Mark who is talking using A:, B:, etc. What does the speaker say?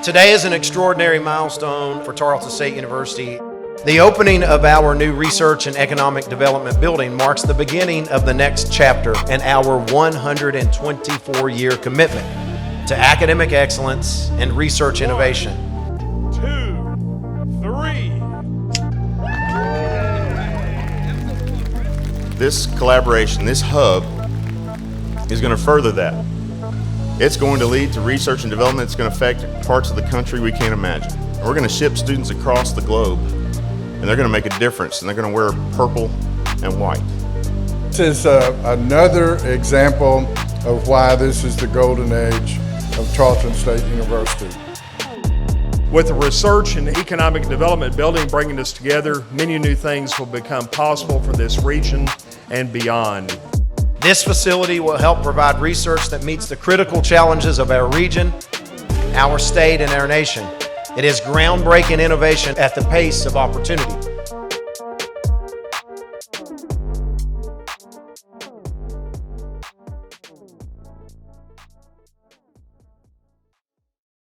A: Today is an extraordinary milestone for Tarleton State University. The opening of our new Research and Economic Development building marks the beginning of the next chapter in our 124-year commitment to academic excellence and research innovation.
B: 2, 3.
C: This collaboration, this hub, is going to further that. It's going to lead to research and development that's going to affect parts of the country we can't imagine. We're going to ship students across the globe, and they're going to make a difference, and they're going to wear purple and white.
D: This is another example of why this is the golden age of Tarleton State University.
B: With the Research and Economic Development building bringing us together, many new things will become possible for this region and beyond.
A: This facility will help provide research that meets the critical challenges of our region, our state, and our nation. It is groundbreaking innovation at the pace of opportunity.